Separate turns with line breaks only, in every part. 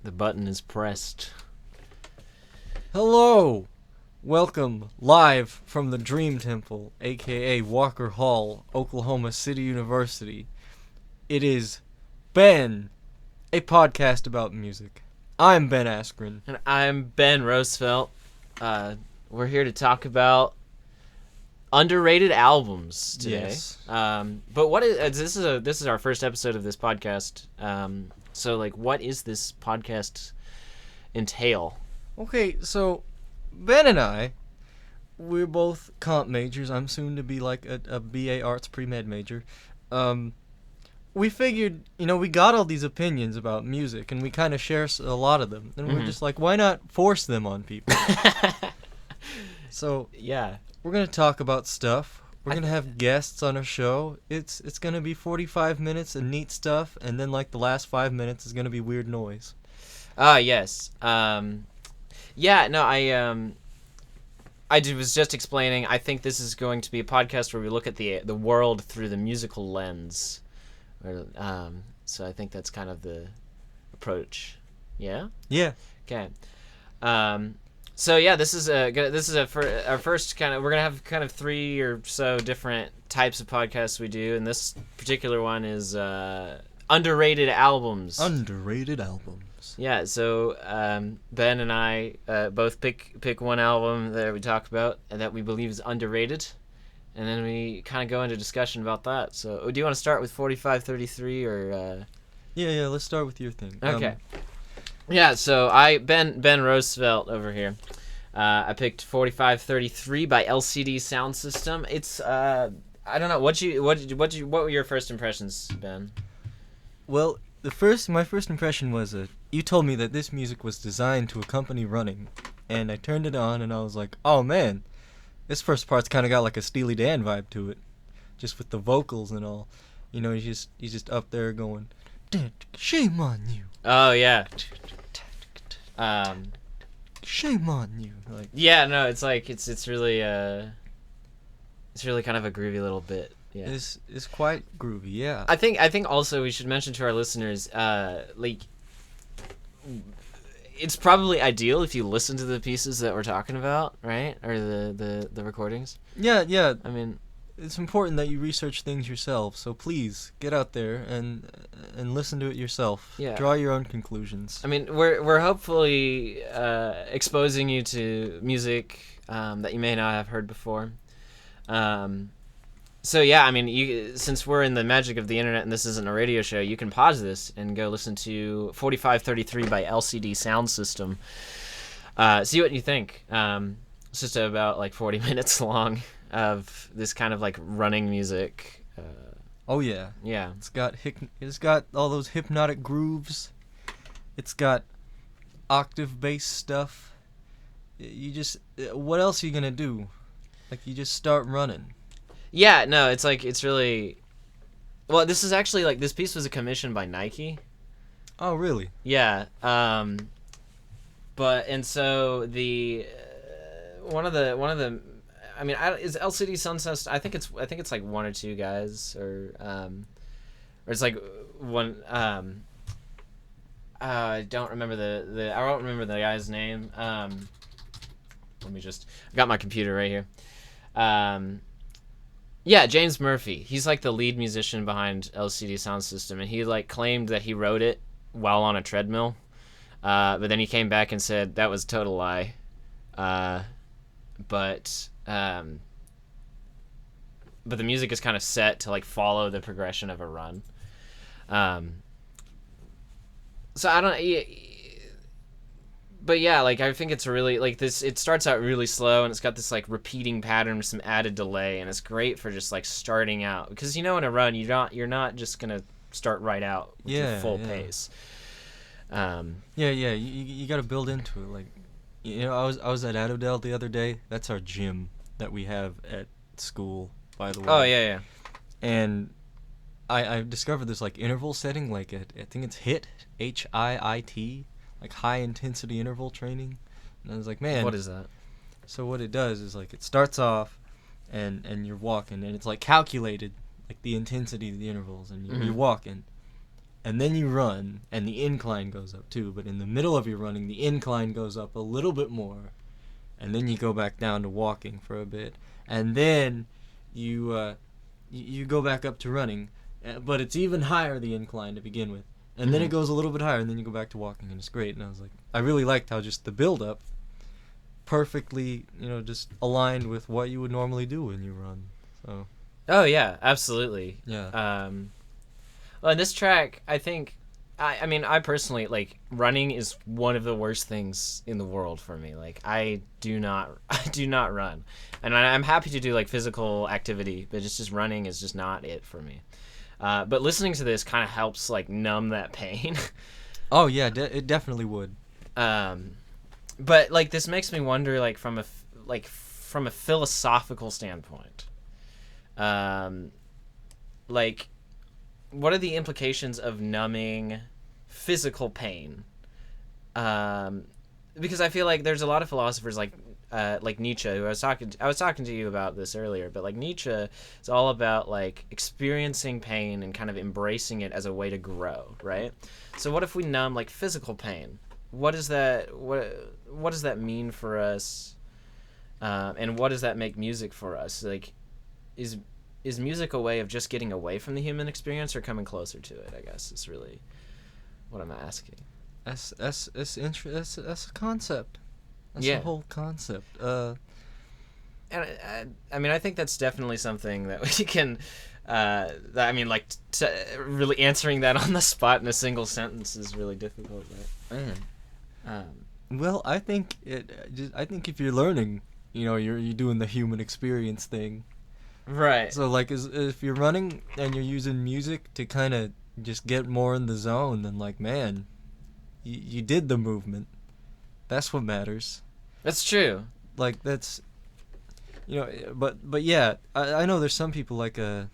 The button is pressed.
Hello! Welcome live from the Dream Temple, aka Walker Hall, Oklahoma City University. It is Ben, a podcast about music. I'm Ben Askren.
And I'm Ben Roosevelt. We're here to talk about underrated albums today.
Yes.
But what is this is our first episode of this podcast. So what is this podcast entail?
Okay, so Ben and I, we're both comp majors. I'm soon to be like a BA Arts pre-med major. We figured, we got all these opinions about music, and we kind of share a lot of them. And we're just like, why not force them on people? So,
Yeah.
we're going to talk about stuff. We're going to have guests on our show. It's going to be 45 minutes of neat stuff, and then, the last 5 minutes is going to be weird noise.
Yes. Yeah, no, I was just explaining, I think this is going to be a podcast where we look at the world through the musical lens. So I think that's kind of the approach. Yeah?
Yeah.
Okay. So yeah, this is our first kind of, we're gonna have kind of 3 or so different types of podcasts we do, and this particular one is underrated albums.
Underrated albums.
Yeah, so Ben and I both pick one album that we talk about and that we believe is underrated, and then we kind of go into discussion about that. So do you want to start with 4533 or?
Yeah. Let's start with your thing.
Okay. Yeah, so Ben Roosevelt over here. I picked 4533 by LCD Soundsystem. It's I don't know what were your first impressions, Ben?
Well, my first impression was you told me that this music was designed to accompany running, and I turned it on and I was like, oh man, this first part's kind of got like a Steely Dan vibe to it, just with the vocals and all. He's just up there going, shame on you.
Oh yeah.
Shame on you.
Yeah, no, it's really kind of a groovy little bit. Yeah.
It's quite groovy, yeah.
I think also we should mention to our listeners, it's probably ideal if you listen to the pieces that we're talking about, right? Or the recordings.
Yeah.
I mean,
it's important that you research things yourself, so please get out there and listen to it yourself.
Yeah. Draw
Draw your own conclusions.
I mean, we're hopefully exposing you to music that you may not have heard before. So yeah, I mean, since we're in the magic of the internet and this isn't a radio show, you can pause this and go listen to 4533 by LCD Soundsystem. See what you think. It's just about 40 minutes long of this kind of running music.
Oh yeah.
Yeah.
It's got all those hypnotic grooves. It's got octave bass stuff. What else are you gonna do? You just start running.
Yeah, no, it's really... Well, this is actually, this piece was a commission by Nike.
Oh, really?
Yeah, and so one of the... I mean, is LCD Sunset... I think it's one or two guys, or it's one... I don't remember the guy's name. Let me just... I got my computer right here. Yeah, James Murphy. He's the lead musician behind LCD Soundsystem, and he claimed that he wrote it while on a treadmill. But then he came back and said that was a total lie. But the music is kind of set to follow the progression of a run. So I don't. But yeah, I think it's really this. It starts out really slow, and it's got this repeating pattern with some added delay, and it's great for just starting out, because in a run you're not just gonna start right out with your full pace.
Yeah. You got to build into it. I was at Adodel the other day. That's our gym that we have at school, by the way.
Oh yeah.
And I discovered this interval setting. I think it's HIIT, HIIT. High intensity interval training, and I was like, man,
what is that?
So what it does is it starts off, and you're walking, and it's calculated, the intensity of the intervals, and you're walking, and then you run, and the incline goes up too. But in the middle of your running, the incline goes up a little bit more, and then you go back down to walking for a bit, and then you go back up to running, but it's even higher, the incline to begin with, and then it goes a little bit higher, and then you go back to walking, and it's great. And I was like, I really liked how just the build up perfectly, just aligned with what you would normally do when you run. So.
Oh yeah, absolutely.
Yeah.
Well, in this track, I think, I mean, I personally, like, running is one of the worst things in the world for me. Like, I do not run, and I'm happy to do like physical activity, but just running is just not it for me. But listening to this kind of helps like numb that pain.
Oh yeah, it definitely would.
But like this makes me wonder, like from a philosophical standpoint, like, what are the implications of numbing physical pain? Because I feel like there's a lot of philosophers like Nietzsche, who I was talking to you about this earlier, but like Nietzsche is all about like experiencing pain and kind of embracing it as a way to grow, right? So what if we numb like physical pain? What does that mean for us? And what does that make music for us? Like, is music a way of just getting away from the human experience or coming closer to it? I guess is really what I'm asking.
That's a concept. That's
Yeah.
a whole concept.
And I mean, I think that's definitely something that we can. I mean, like, really answering that on the spot in a single sentence is really difficult. Right?
Man. Well, I think if you're learning, you're doing the human experience thing.
Right.
So like, if you're running and you're using music to kind of just get more in the zone, then like, man, you did the movement. That's what matters.
That's true.
Like that's, but yeah, I know there's some people like I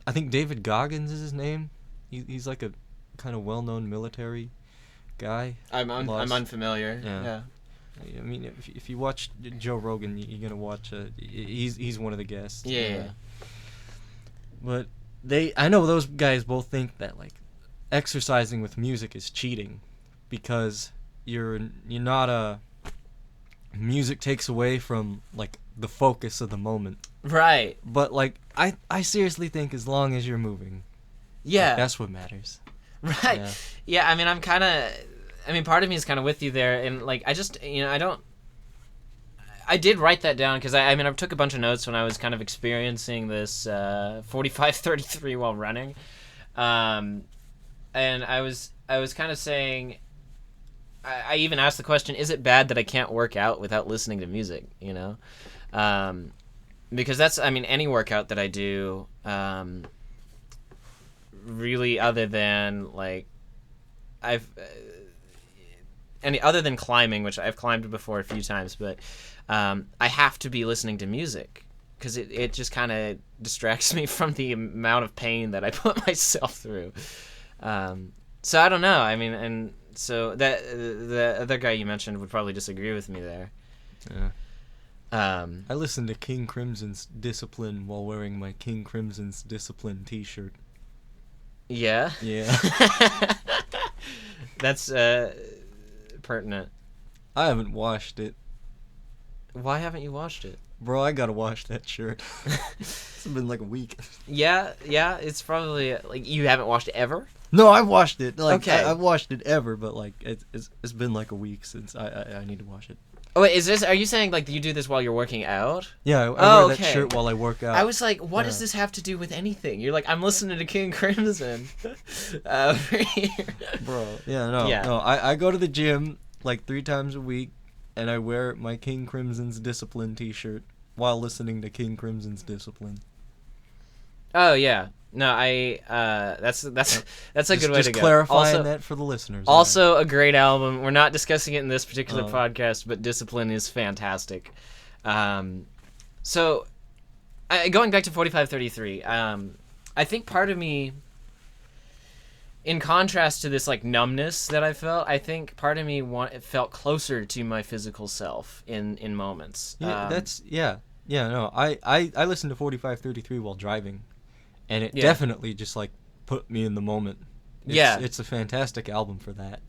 think David Goggins is his name. He's like a kind of well-known military guy.
I'm unfamiliar.
Yeah. I mean, if you watch Joe Rogan, you're gonna watch. He's one of the guests.
Yeah.
But I know those guys both think that like exercising with music is cheating, because you're not music takes away from like the focus of the moment.
Right.
But like I seriously think as long as you're moving,
yeah,
like, that's what matters.
Right. Yeah. I mean, part of me is kind of with you there, and like I just I did write that down because I took a bunch of notes when I was kind of experiencing this 45-33 while running, and I was kind of saying, I even asked the question, is it bad that I can't work out without listening to music? Because that's, any workout that I do, really, other than like other than climbing, which I've climbed before a few times, but I have to be listening to music because it just kind of distracts me from the amount of pain that I put myself through. So I don't know. And so that the other guy you mentioned would probably disagree with me there.
Yeah. I listened to King Crimson's Discipline while wearing my King Crimson's Discipline t-shirt.
Yeah?
Yeah.
That's pertinent.
I haven't washed it.
Why haven't you washed it?
Bro, I gotta wash that shirt. It's been like a week.
Yeah, it's probably like you haven't washed it ever?
No, I've washed it. Like,
okay.
I've washed it ever, but like it's been like a week since I need to wash it.
Oh wait, are you saying like you do this while you're working out?
Yeah, I wear that shirt while I work out.
I was like, what does this have to do with anything? You're like, I'm listening to King Crimson.
Bro, no. I go to the gym like 3 times a week, and I wear my King Crimson's Discipline t-shirt while listening to King Crimson's Discipline.
Oh yeah. No, that's a good way to
just
go.
Clarifying
also,
that for the listeners.
Also, a great album. We're not discussing it in this particular podcast, but Discipline is fantastic. So, going back to 45-33, I think part of me, in contrast to this like numbness that I felt, I think part of me felt closer to my physical self in moments.
Yeah, I listened to 45-33 while driving. And it definitely just like put me in the moment. It's a fantastic album for that.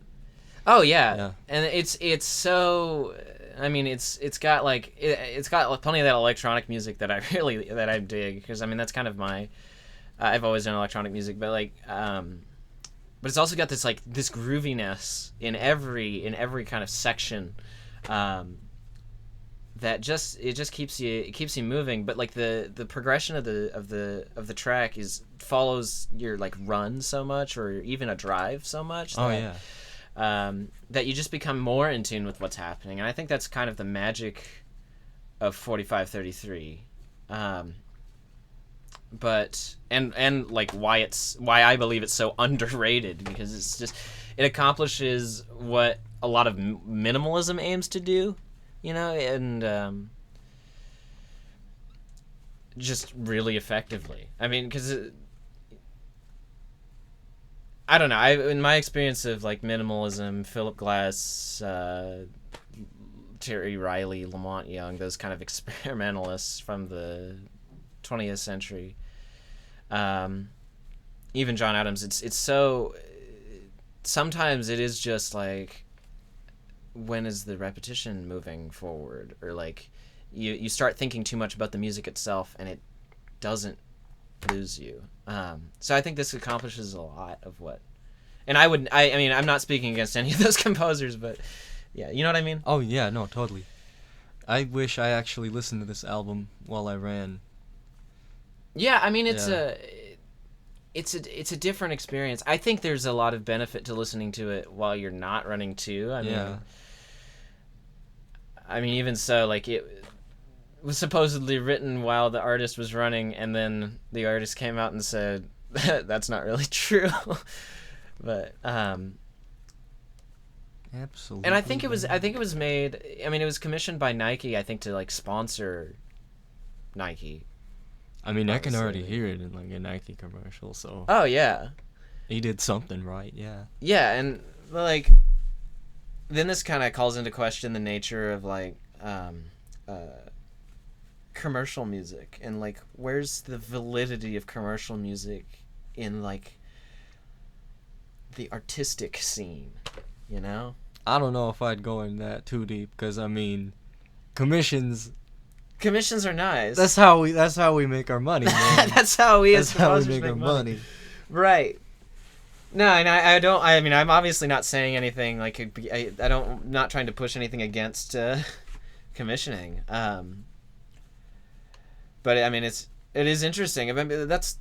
Oh yeah.
Yeah.
And it's so. I mean, it's got like it's got plenty of that electronic music that I dig, because I mean that's kind of my. I've always done electronic music, but like but it's also got this like this grooviness in every kind of section. That just keeps you moving, but like the progression of the track follows your like run so much, or even a drive so much that, that you just become more in tune with what's happening. And I think that's kind of the magic of 4533. But and like why I believe it's so underrated, because it accomplishes what a lot of minimalism aims to do. And just really effectively. I mean, because I don't know. In my experience of like minimalism, Philip Glass, Terry Riley, Lamont Young, those kind of experimentalists from the 20th century, even John Adams. It's so. Sometimes it is just like, when is the repetition moving forward, or like you start thinking too much about the music itself and it doesn't lose you. So I think this accomplishes a lot of what, and I mean I'm not speaking against any of those composers, but yeah, you know what I mean?
Oh yeah, no, totally. I wish I actually listened to this album while I ran.
Yeah, I mean it's a different experience. I think there's a lot of benefit to listening to it while you're not running too. I mean, even so, like, it was supposedly written while the artist was running, and then the artist came out and said that's not really true. But
absolutely.
And I think it was made. I mean, it was commissioned by Nike, I think, to like sponsor Nike.
I mean, I can already hear it in like a Nike commercial. So.
Oh yeah.
He did something right. Yeah.
Yeah, and like. Then this kind of calls into question the nature of like commercial music, and like where's the validity of commercial music in like the artistic scene,
I don't know if I'd go in that too deep, because I mean, commissions are nice. That's how we make our money, man.
That's how we make
our money.
Right. No, and I don't. I mean, I'm obviously not saying anything like not trying to push anything against commissioning. But I mean, it is interesting. I mean, that's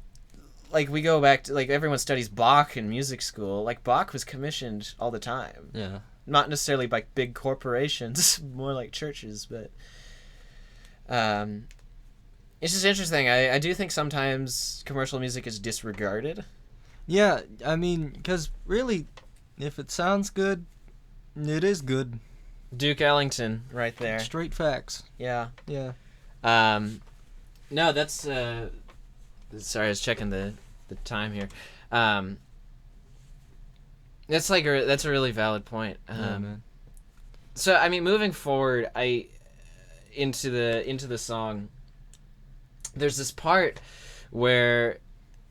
like we go back to like everyone studies Bach in music school. Like Bach was commissioned all the time.
Yeah.
Not necessarily by big corporations, more like churches, but it's just interesting. I do think sometimes commercial music is disregarded.
Yeah, I mean, because really, if it sounds good, it is good.
Duke Ellington, right there.
Straight facts.
Yeah.
Yeah.
No, that's sorry, I was checking the time here. That's a really valid point.
Yeah, man.
So I mean, moving forward, into the song, there's this part where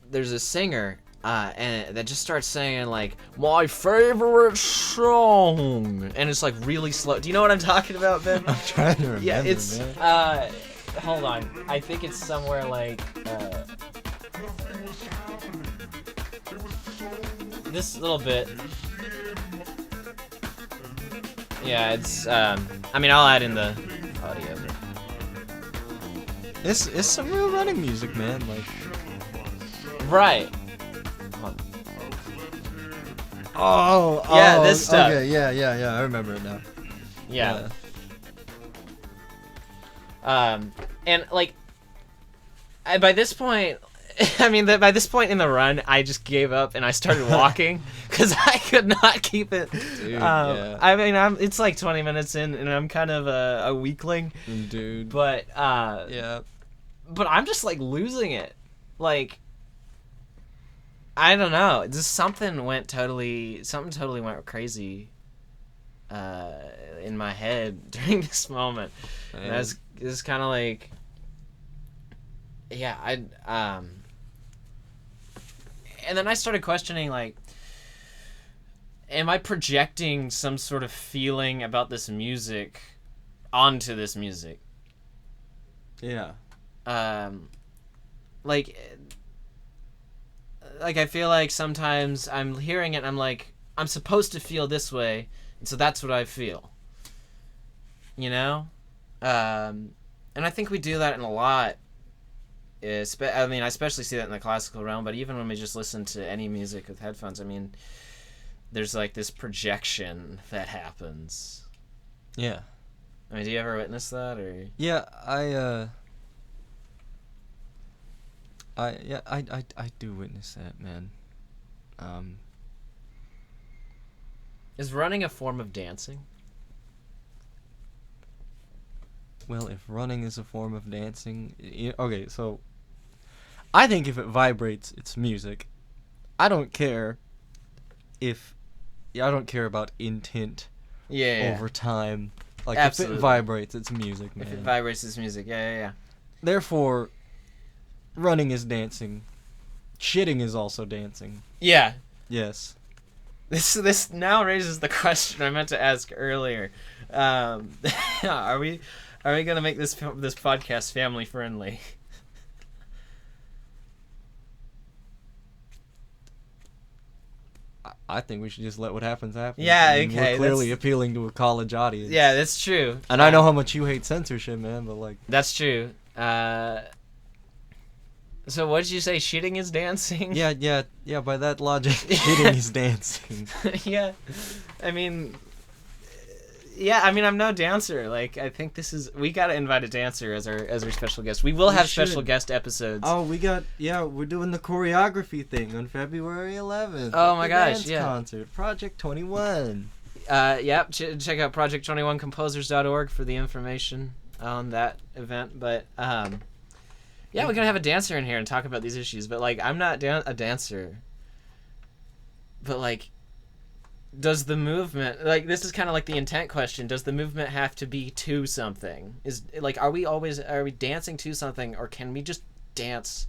there's a singer and that just starts saying like my favorite song, and it's like really slow. Do you know what I'm talking about, Ben?
I'm trying to remember.
Yeah, it's
man.
Hold on, I think it's somewhere like this little bit. Yeah, it's I mean, I'll add in the audio.
It's some real running music, man. Like,
right.
Oh,
yeah, this stuff.
Okay, yeah. I remember it now.
Yeah. And like, by this point, I mean, by this point in the run, I just gave up and I started walking because I could not keep it.
Dude, yeah.
I mean, it's like 20 minutes in, and I'm kind of a weakling.
Dude.
But
yeah.
But I'm just like losing it, like. I don't know. Just something totally went crazy in my head during this moment. And it's kind of like, yeah, and then I started questioning like, am I projecting some sort of feeling about this music onto this music?
Yeah.
Like I feel like sometimes I'm hearing it and I'm like, I'm supposed to feel this way, and so that's what I feel. You know? And I think we do that in a lot. I mean, I especially see that in the classical realm, but even when we just listen to any music with headphones, I mean, there's like this projection that happens.
Yeah.
I mean, do you ever witness that, or?
Yeah, I do witness that, man.
Is running a form of dancing?
Well, if running is a form of dancing, okay, so I think if it vibrates, it's music. I don't care about intent over time. Like,
Absolutely.
if it vibrates, it's music, man.
If it vibrates, it's music. Yeah.
Therefore, running is dancing. Shitting is also dancing.
Yeah.
Yes.
This now raises the question I meant to ask earlier. Are we gonna make this podcast family friendly?
I think we should just let what happens happen.
Yeah,
I mean,
okay.
We're clearly appealing to a college audience.
Yeah, that's true.
And I know how much you hate censorship, man, but like...
That's true. So what did you say? Shitting is dancing?
Yeah, by that logic, shitting is dancing.
Yeah. I mean... Yeah, I mean, I'm no dancer. Like, I think we gotta invite a dancer as our special guest. We will have special guest episodes.
Oh, we're doing the choreography thing on February 11th.
Oh my gosh,
dance
yeah.
concert, Project 21.
Yep, check out project21composers.org for the information on that event. But, yeah, we're gonna have a dancer in here and talk about these issues. But, like, I'm not a dancer. But, like... Does the movement, like, this is kind of like the intent question, does the movement have to be to something? Are we dancing to something, or can we just dance?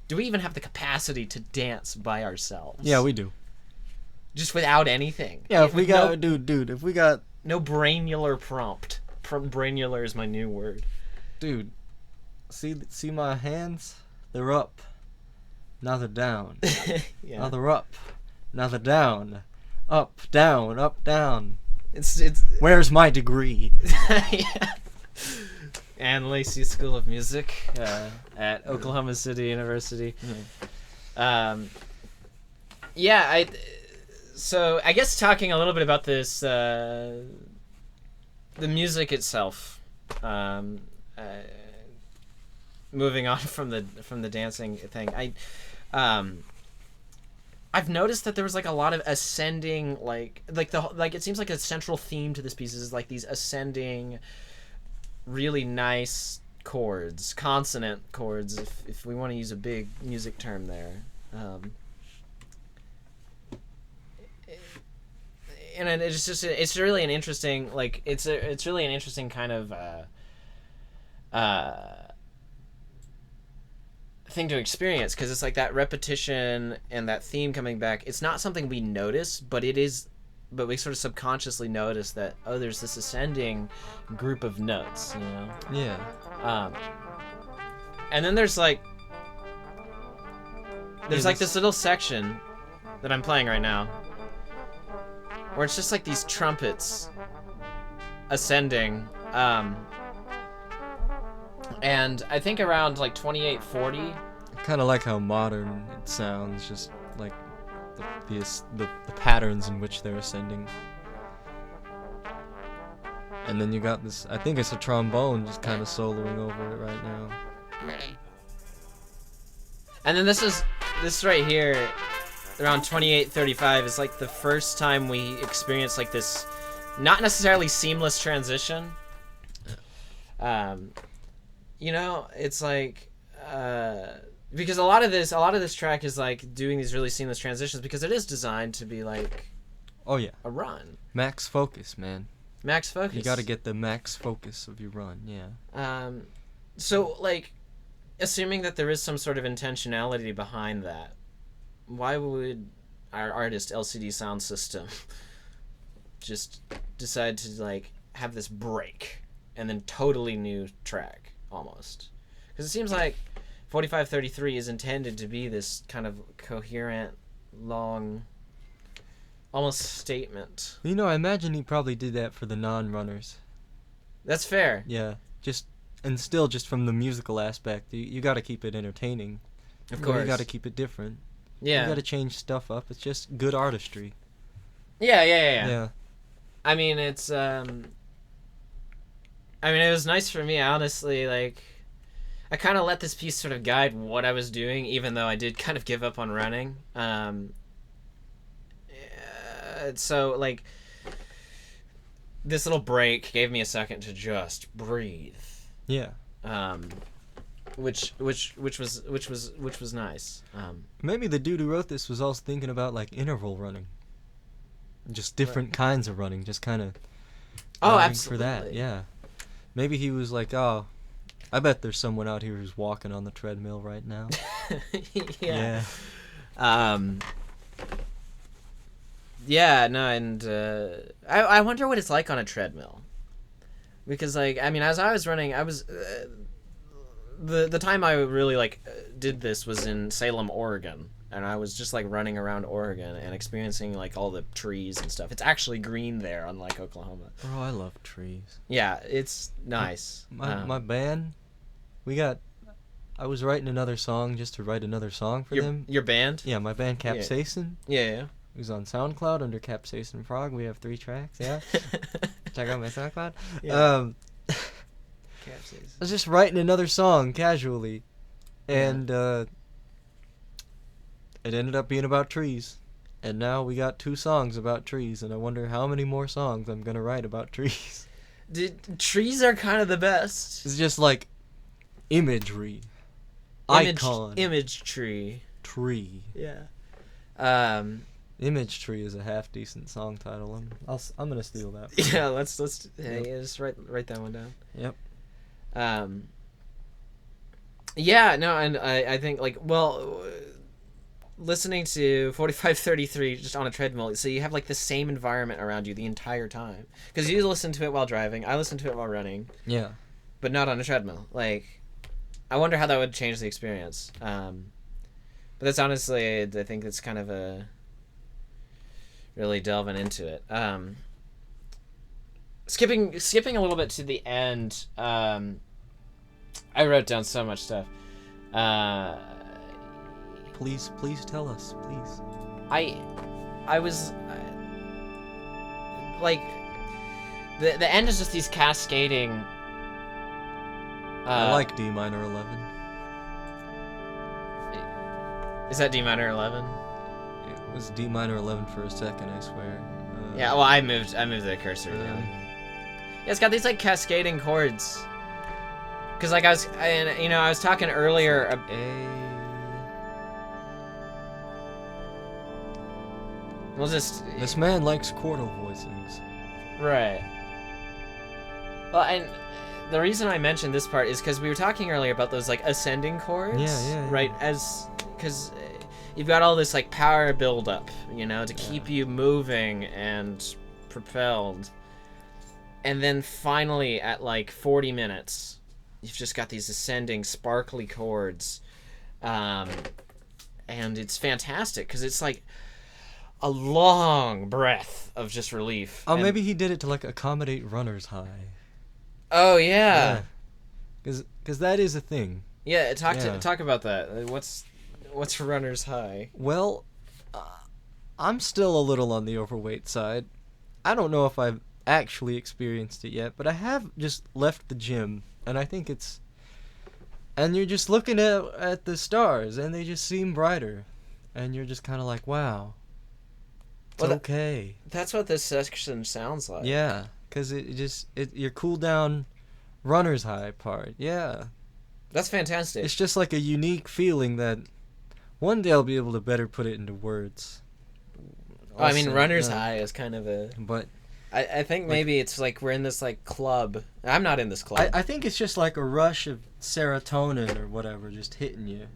Do we even have the capacity to dance by ourselves?
Yeah, we do.
Just without anything?
Yeah, if we got
no brainular prompt. Brainular is my new word.
Dude, see my hands? They're up. Now they're down.
Yeah.
Now they're up. Now they're down. Up, down, up, down.
It's
Where's my degree?
Yeah. And Lacey School of Music at Oklahoma City University.
Mm-hmm.
So I guess talking a little bit about this, the music itself. Moving on from the dancing thing, I've noticed that there was like a lot of ascending, it seems like a central theme to this piece is like these ascending, really nice chords, consonant chords, if we want to use a big music term there. And it's really an interesting, like, it's really an interesting kind of thing to experience, because it's like that repetition and that theme coming back. It's not something we notice, but we sort of subconsciously notice that, oh, there's this ascending group of notes, you know?
Yeah.
And then there's like this little section that I'm playing right now where it's just like these trumpets ascending, and I think around like 2840.
Kind of like how modern it sounds, just like the patterns in which they're ascending. And then you got this, I think it's a trombone just kind of soloing over it right now.
And then this right here, around 2835, is like the first time we experience like this, not necessarily seamless transition. You know, it's like, because a lot of this track is like doing these really seamless transitions because it is designed to be like,
oh yeah,
a run.
Max focus, man.
Max focus.
You got to get the max focus of your run, yeah.
So like, assuming that there is some sort of intentionality behind that, why would our artist LCD Soundsystem just decided to like have this break and then totally new track almost, because it seems like 4533 is intended to be this kind of coherent, long, almost statement.
You know, I imagine he probably did that for the non-runners.
That's fair.
Yeah, and still just from the musical aspect, you got to keep it entertaining.
Of course.
You got to keep it different.
Yeah.
You got to change stuff up. It's just good artistry.
Yeah. I mean, it was nice for me, honestly. Like, I kind of let this piece sort of guide what I was doing, even though I did kind of give up on running. So, like, this little break gave me a second to just breathe.
Yeah.
Which was nice.
Maybe the dude who wrote this was also thinking about like interval running, just different kinds of running, just kind of.
Oh, absolutely.
For that, yeah. Maybe he was like, oh, I bet there's someone out here who's walking on the treadmill right now.
Yeah. Yeah, no, and I wonder what it's like on a treadmill, because like, I mean, as I was running, I was the time I really like did this was in Salem, Oregon, and I was just like running around Oregon and experiencing like all the trees and stuff. It's actually green there, unlike Oklahoma.
Bro, I love trees.
Yeah, it's nice.
My band, I was writing another song just to write another song for them.
Your band?
Yeah, my band Capsaicin.
Yeah.
It was on SoundCloud under Capsaicin Frog. We have 3 tracks, yeah. Check out my SoundCloud.
Yeah.
I was just writing another song casually, and it ended up being about trees. And now we got 2 songs about trees, and I wonder how many more songs I'm gonna write about trees.
Trees are kind of the best.
It's just like imagery, icon,
image tree.
Yeah. Image Tree is a half decent song title. I'm gonna steal that.
Yeah, let's just write that one down.
Yep.
Yeah, no, and I think like, well, listening to 4533 just on a treadmill, so you have like the same environment around you the entire time, because you listen to it while driving, I listen to it while running.
Yeah.
But not on a treadmill. Like, I wonder how that would change the experience. But that's honestly, I think it's kind of a really delving into it. Skipping a little bit to the end. I wrote down so much stuff.
Please tell us, please.
I was like, the end is just these cascading.
I like D minor 11.
Is that D minor 11?
It was D minor 11 for a second, I swear.
Yeah, well, I moved the cursor down. Yeah, it's got these like cascading chords. Cause like I was talking earlier. We'll just.
This man likes chordal voicings.
Right. Well, and the reason I mentioned this part is because we were talking earlier about those like ascending chords.
Yeah.
Right, because you've got all this like power buildup, to keep you moving and propelled. And then finally at like 40 minutes, you've just got these ascending sparkly chords. And it's fantastic because it's like a long breath of just relief.
Oh, maybe he did it to like accommodate runner's high.
Oh yeah.
Because that is a thing.
Yeah, talk about that. What's runner's high?
Well, I'm still a little on the overweight side. I don't know if I've actually experienced it yet, but I have just left the gym, and I think it's... And you're just looking at the stars, and they just seem brighter. And you're just kind of like, wow. It's okay.
That's what this section sounds like.
Yeah, because your cool down runner's high part. Yeah.
That's fantastic.
It's just like a unique feeling that one day I'll be able to better put it into words.
Also, I mean, runner's high is kind of a...
But...
I think maybe it's like we're in this like club. I'm not in this club.
I think it's just like a rush of serotonin or whatever just hitting you.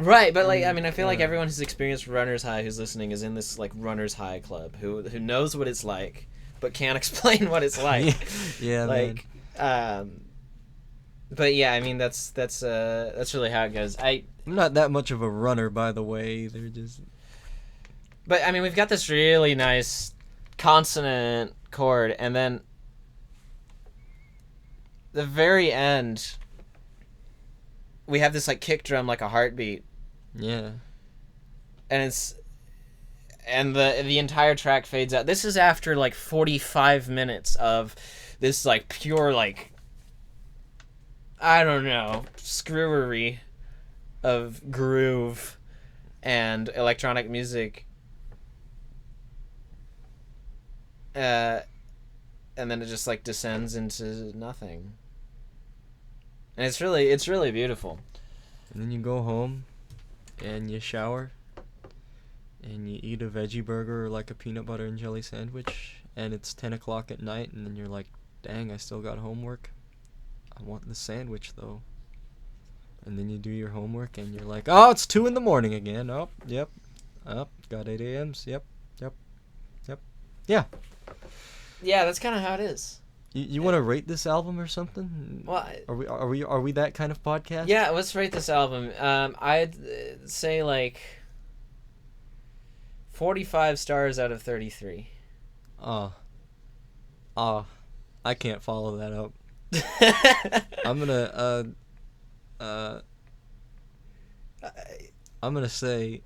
Right, but like I mean, I feel like everyone who's experienced runner's high who's listening is in this like runner's high club who knows what it's like but can't explain what it's like.
Yeah,
like,
man.
But yeah, I mean that's really how it goes. I'm
not that much of a runner, by the way. They're just.
But I mean, we've got this really nice consonant chord, and then the very end, we have this like kick drum, like a heartbeat.
Yeah.
And the entire track fades out. This is after like 45 minutes of this like pure like, I don't know, screwery of groove and electronic music. And then it just like descends into nothing. And it's really beautiful.
And then you go home and you shower and you eat a veggie burger or like a peanut butter and jelly sandwich, and it's 10 o'clock at night, and then you're like, dang, I still got homework. I want the sandwich though. And then you do your homework and you're like, oh, it's 2 in the morning again. Oh, yep. Oh, got 8 a.m.s. Yep. Yeah.
Yeah, that's kind of how it is.
You want to rate this album or something?
Well,
are we that kind of podcast?
Yeah, let's rate this album. I'd say like 45 stars out of 33.
I can't follow that up. I'm gonna say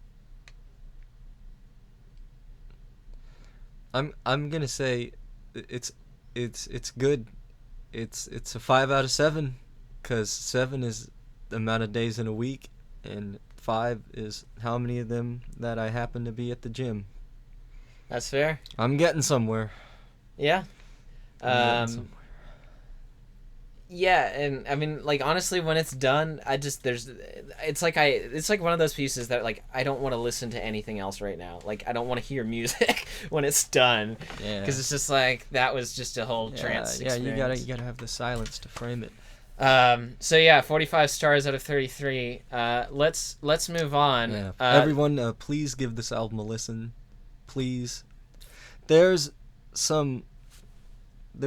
I'm gonna say it's good. It's a 5 out of 7, because 7 is the amount of days in a week, and 5 is how many of them that I happen to be at the gym.
That's fair.
I'm getting somewhere.
Yeah. Yeah, and I mean, like, honestly, when it's done, it's like one of those pieces that, like, I don't want to listen to anything else right now. Like, I don't want to hear music when it's done. Yeah. Because it's just like, that was just a whole trance experience.
You gotta have the silence to frame it.
So yeah, 45 stars out of 33. Let's move on.
Yeah. Everyone, please give this album a listen. Please. There's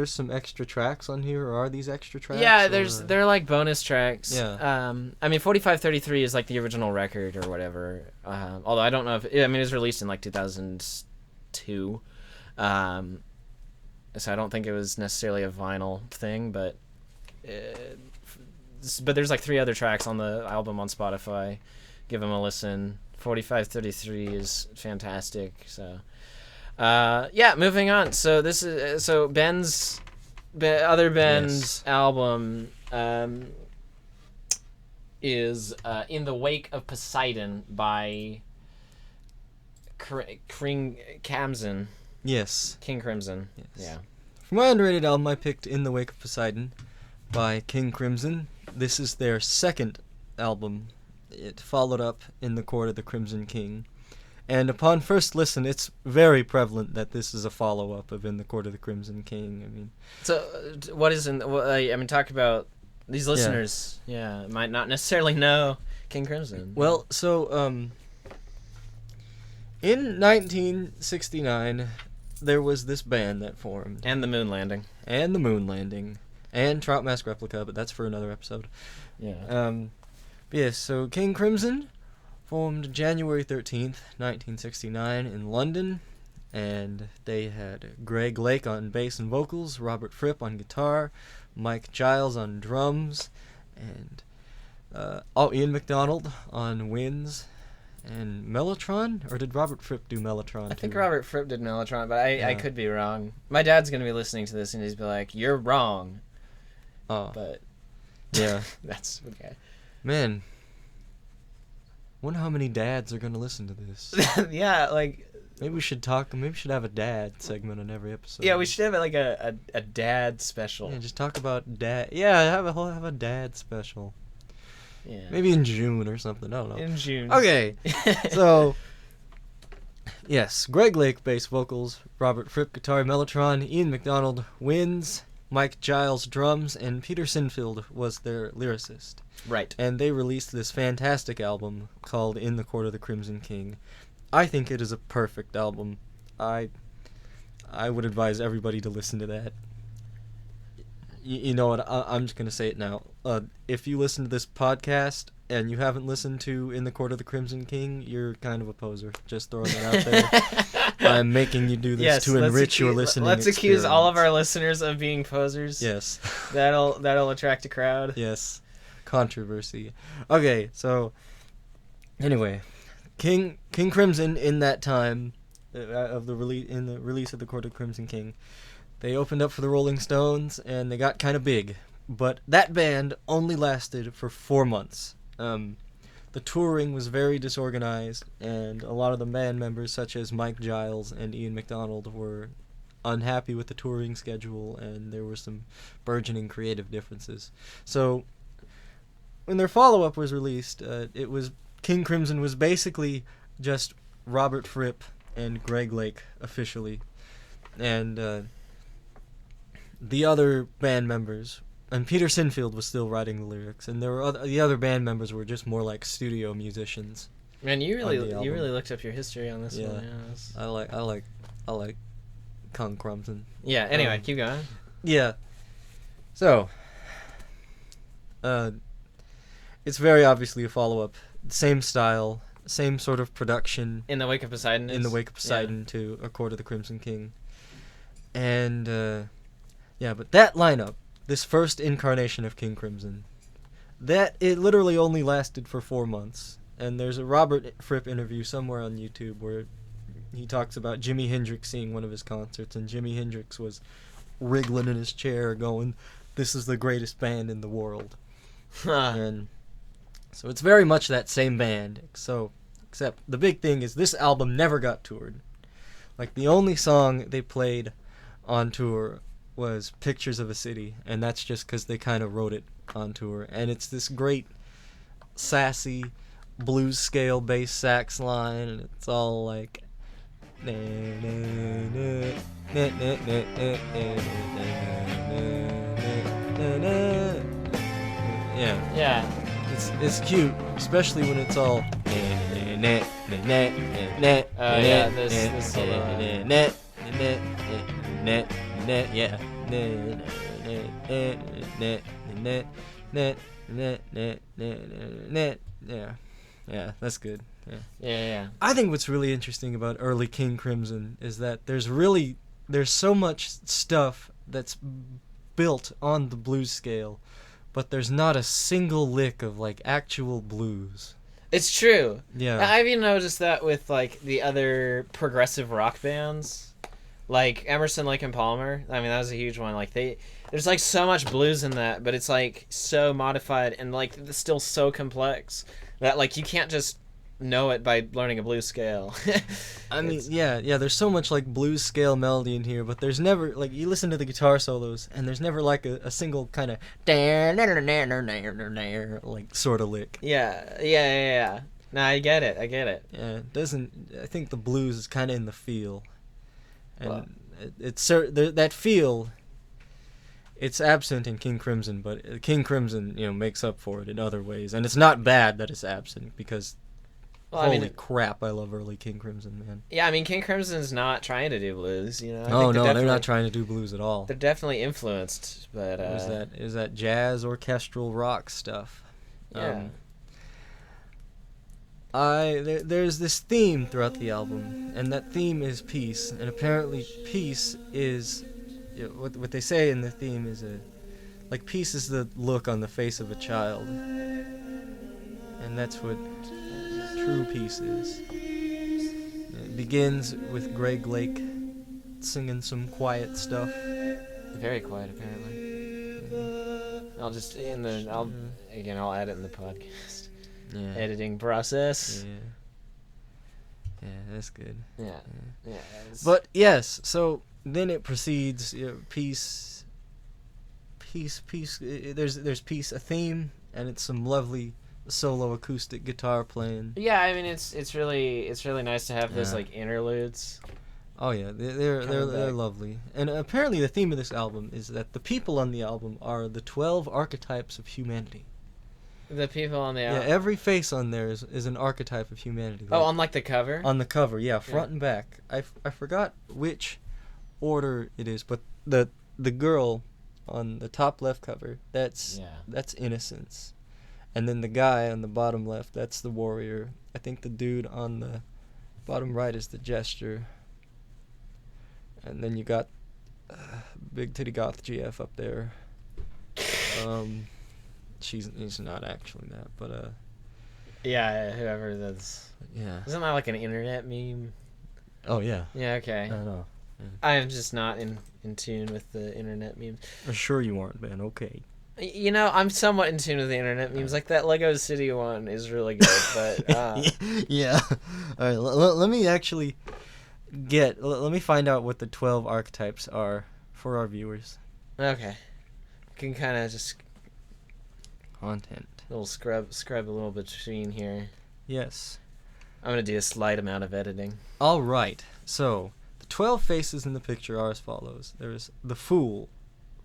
some extra tracks on here, or are these extra tracks?
Yeah, they're like bonus tracks.
Yeah.
I mean, 4533 is like the original record or whatever. Although I don't know it was released in like 2002. So I don't think it was necessarily a vinyl thing, but there's like 3 other tracks on the album on Spotify. Give them a listen. 4533 is fantastic. So. Yeah, moving on. So this is Ben's album is In the Wake of Poseidon by King Crimson.
Yes.
King Crimson.
Yes.
Yeah.
For my underrated album, I picked In the Wake of Poseidon by King Crimson. This is their second album. It followed up In the Court of the Crimson King. And upon first listen, it's very prevalent that this is a follow-up of In the Court of the Crimson King. I mean,
so what is talk about these listeners. Yeah, might not necessarily know King Crimson.
Well, so in 1969, there was this band that formed,
and the moon landing,
and Trout Mask Replica, but that's for another episode.
Yeah.
So King Crimson formed January 13th, 1969 in London, and they had Greg Lake on bass and vocals, Robert Fripp on guitar, Mike Giles on drums, and Ian MacDonald on winds, and Mellotron? Or did Robert Fripp do Mellotron
I think Robert Fripp did Mellotron, but I could be wrong. My dad's going to be listening to this, and he's be like, you're wrong.
Oh.
But
yeah.
That's okay.
Man. Wonder how many dads are gonna listen to this.
Yeah, like
maybe we should have a dad segment on every episode.
Yeah, we should have like a dad special.
Yeah, just talk about dad. Yeah, have a dad special.
Yeah.
Maybe in June or something. I don't know.
In June.
Okay. So yes, Greg Lake bass vocals, Robert Fripp guitar, Mellotron, Ian MacDonald winds, Mike Giles drums, and Peter Sinfield was their lyricist.
Right.
And they released this fantastic album called In the Court of the Crimson King. I think it is a perfect album. I would advise everybody to listen to that. You know what? I'm just gonna say it now. If you listen to this podcast and you haven't listened to In the Court of the Crimson King, you're kind of a poser. Just throwing that out there. I'm making you do this to enrich your listening
Let's
experience.
accuse all of our listeners of being posers.
Yes.
That'll attract a crowd.
Yes. Controversy. Okay, so anyway, King Crimson in that time of the release of the Court of Crimson King, they opened up for the Rolling Stones and they got kind of big, but that band only lasted for 4 months. The touring was very disorganized, and a lot of the band members, such as Mike Giles and Ian McDonald, were unhappy with the touring schedule, and there were some burgeoning creative differences. So when their follow-up was released, King Crimson was basically just Robert Fripp and Greg Lake officially, and the other band members, and Peter Sinfield was still writing the lyrics, and there were the other band members were just more like studio musicians.
Man, you really looked up your history on this one. Yeah,
I like King Crimson.
Yeah. Anyway, keep going.
Yeah. So, it's very obviously a follow-up. Same style, same sort of production.
In the Wake of Poseidon.
In the Wake of Poseidon to A Court of the Crimson King. And, but that lineup, this first incarnation of King Crimson, it literally only lasted for 4 months. And there's a Robert Fripp interview somewhere on YouTube where he talks about Jimi Hendrix seeing one of his concerts, and Jimi Hendrix was wriggling in his chair going, "This is the greatest band in the world." And so it's very much that same band, except the big thing is this album never got toured. Like, the only song they played on tour was Pictures of a City, and that's just because they kind of wrote it on tour. And it's this great, sassy, blues scale bass sax line, and it's all like...
Yeah.
It's cute, especially when it's all...
This solo.
Yeah, that's good.
Yeah.
I think what's really interesting about early King Crimson is that there's so much stuff that's built on the blues scale, but there's not a single lick of like actual blues.
It's true.
Yeah.
I've even noticed that with like the other progressive rock bands, like Emerson, Lake and Palmer. I mean, that was a huge one. Like there's like so much blues in that, but it's like so modified and like it's still so complex that like you can't just know it by learning a blues scale.
I mean, yeah, there's so much like blues scale melody in here, but there's never, like, you listen to the guitar solos and there's never like a single kind of like sort of lick.
Yeah. No, I get it.
Yeah, it doesn't. I think the blues is kind of in the feel, and
Well,
it's that feel. It's absent in King Crimson, but King Crimson, makes up for it in other ways, and it's not bad that it's absent because.
Well,
holy crap! I love early King Crimson, man.
Yeah, I mean, King Crimson's not trying to do blues, I
No,
think
they're not trying to do blues at all.
They're definitely influenced, but
It was that jazz orchestral rock stuff.
Yeah.
There's this theme throughout the album, and that theme is peace. And apparently, peace is what they say in the theme is peace is the look on the face of a child, and that's what true peace is. It begins with Greg Lake singing some quiet stuff.
Very quiet, apparently. I'll just I'll add it in the podcast.
Yeah.
Editing process.
Yeah, that's good.
Yeah.
But yes, so then it proceeds. Peace. There's peace, a theme, and it's some lovely solo acoustic guitar playing.
Yeah, I mean it's really nice to have those
Yeah.
like interludes.
Oh yeah, they're
back.
lovely. And apparently the theme of this album is that the people on the album are the 12 archetypes of humanity.
The people on the
Yeah, every face on there is an archetype of humanity.
Oh, on like the cover?
On the cover, yeah, front and back. I forgot which order it is, but the girl on the top left cover, that's innocence. And then the guy on the bottom left, that's the warrior. I think the dude on the bottom right is the gesture. And then you got Big Titty Goth GF up there. He's not actually that, but
yeah, whoever that's.
Yeah.
Isn't that like an internet meme?
Oh yeah.
Yeah, okay.
I don't know. Yeah.
I am just not in tune with the internet memes.
Sure you aren't, man. Okay.
You know, I'm somewhat in tune with the internet memes. Like that Lego City one is really good, but
yeah. All right, let me actually let me find out what the 12 archetypes are for our viewers.
Okay. Can kind of just
content.
A little scrub a little between here.
Yes.
I'm gonna do a slight amount of editing.
All right. So the 12 faces in the picture are as follows. There's the fool,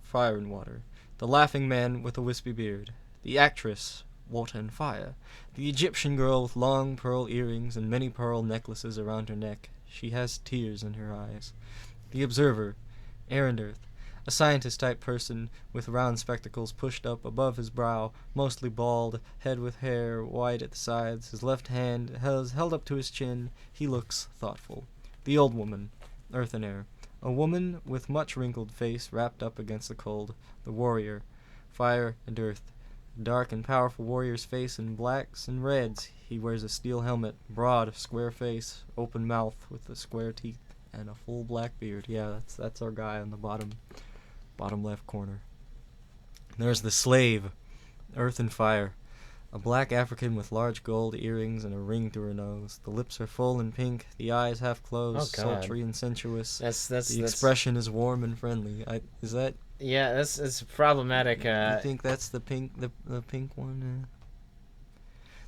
fire and water. The laughing man with a wispy beard. The actress, water and fire. The Egyptian girl with long pearl earrings and many pearl necklaces around her neck. She has tears in her eyes. The observer, air and earth. A scientist-type person with round spectacles pushed up above his brow, mostly bald, head with hair white at the sides, his left hand held up to his chin. He looks thoughtful. The old woman, earth and air. A woman with much wrinkled face wrapped up against the cold. The warrior, fire and earth. Dark and powerful warrior's face in blacks and reds. He wears a steel helmet, broad, square face, open mouth with the square teeth, and a full black beard. Yeah, that's our guy on the bottom left corner. There's the slave, earth and fire. A black African with large gold earrings and a ring through her nose. The lips are full and pink, the eyes half closed, sultry and sensuous. The expression is warm and friendly. Is that?
Yeah, it's problematic.
You think that's the pink one?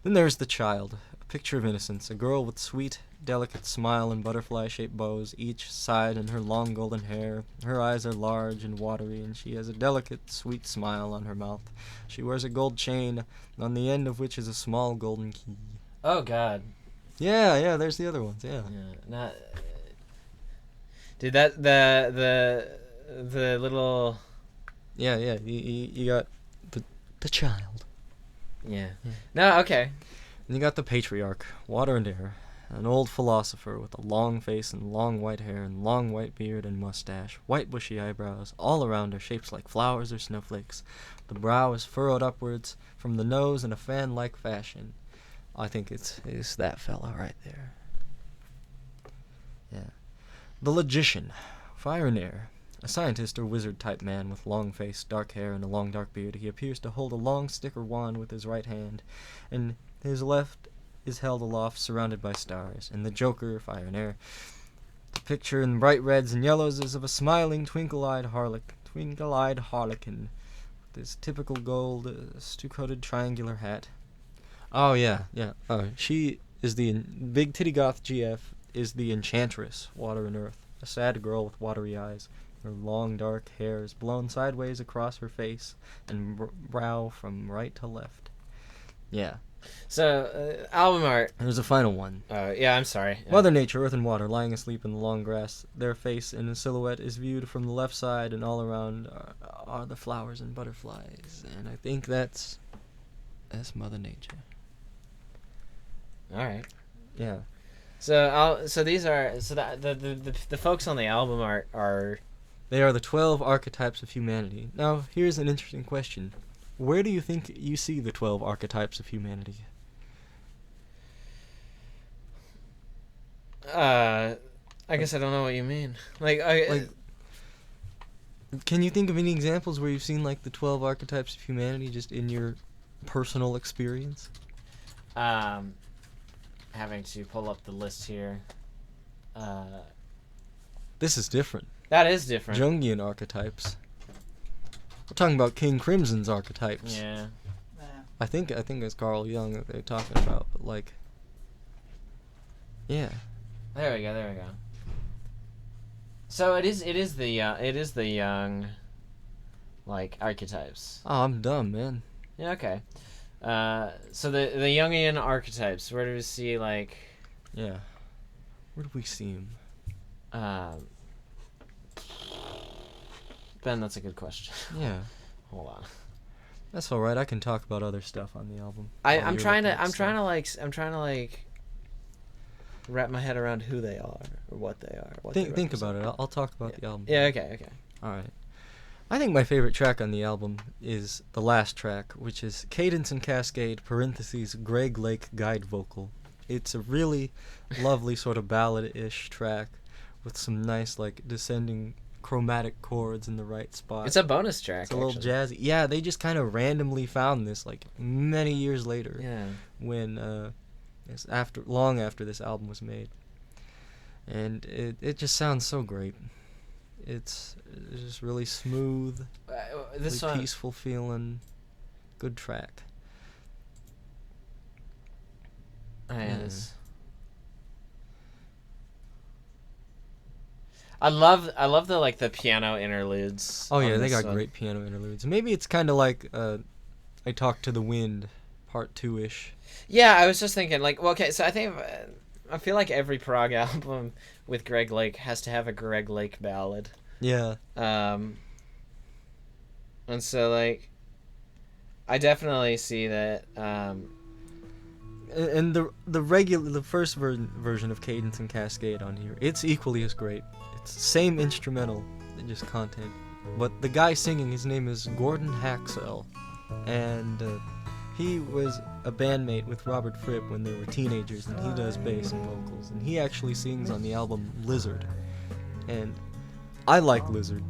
Then there's the child, a picture of innocence, a girl with sweet, delicate smile and butterfly-shaped bows each side in her long golden hair. Her eyes are large and watery, and she has a delicate, sweet smile on her mouth. She wears a gold chain, on the end of which is a small golden key.
Oh God.
Yeah, there's the other ones. Yeah.
Not. Dude, that the little.
Yeah. You got the child.
Yeah. No, okay.
And you got the patriarch, water and air, an old philosopher with a long face and long white hair and long white beard and mustache, white bushy eyebrows, all around are shapes like flowers or snowflakes. The brow is furrowed upwards from the nose in a fan-like fashion. I think it's that fella right there. Yeah. The logician, fire and air. A scientist or wizard-type man with long face, dark hair, and a long dark beard. He appears to hold a long stick or wand with his right hand, and his left is held aloft, surrounded by stars. And the Joker, fire and air. The picture in bright reds and yellows is of a smiling, twinkle-eyed harlequin, with his typical gold, stu-coated triangular hat. Oh, yeah. She is the Big Titty Goth GF is the enchantress, water and earth. A sad girl with watery eyes. Her long dark hair is blown sideways across her face and brow from right to left. Yeah.
So, album art.
There's a final one.
Yeah, I'm sorry.
Mother Nature, earth and water, lying asleep in the long grass. Their face in a silhouette is viewed from the left side, and all around are the flowers and butterflies. And I think that's Mother Nature.
All right.
Yeah.
So these are the folks on the album art are.
They are the 12 archetypes of humanity. Now, here's an interesting question. Where do you think you see the 12 archetypes of humanity?
I guess I don't know what you mean.
Can you think of any examples where you've seen like the 12 archetypes of humanity just in your personal experience?
Having to pull up the list here.
This is different.
That is different.
Jungian archetypes. We're talking about King Crimson's archetypes.
Yeah.
I think it's Carl Jung that they're talking about, but like, yeah.
There we go. So it is the young, like, archetypes.
Oh, I'm dumb, man.
Yeah, okay. So the Jungian archetypes, where do we see, like...
Yeah. Where do we see him?
Ben, that's a good question.
Yeah.
Hold on.
That's all right. I can talk about other stuff on the album.
I'm trying to wrap my head around who they are or what they are.
Think about it. I'll talk about the album.
Yeah. Okay.
All right. I think my favorite track on the album is the last track, which is Cadence and Cascade (Greg Lake guide vocal). It's a really lovely sort of ballad-ish track with some nice, like, descending chromatic chords in the right spot.
It's a bonus track.
It's a little jazzy. Yeah, they just kind of randomly found this, like, many years later.
Yeah.
When it's long after this album was made, and it just sounds so great. It's just really smooth,
This
really
song,
peaceful feeling, good track.
I love the, like, the piano interludes.
Oh yeah,
on
they
this
got
one.
great piano interludes. Maybe it's kind of like I Talk to the Wind, part 2-ish.
Yeah, I was just thinking, like, well, okay, so I feel like every prog album with Greg Lake has to have a Greg Lake ballad.
Yeah.
And so, like, I definitely see that.
And the first version of Cadence and Cascade on here, it's equally as great. It's the same instrumental, just content. But the guy singing, his name is Gordon Haxell, and he was a bandmate with Robert Fripp when they were teenagers, and he does bass and vocals, and he actually sings on the album Lizard. And I like Lizard.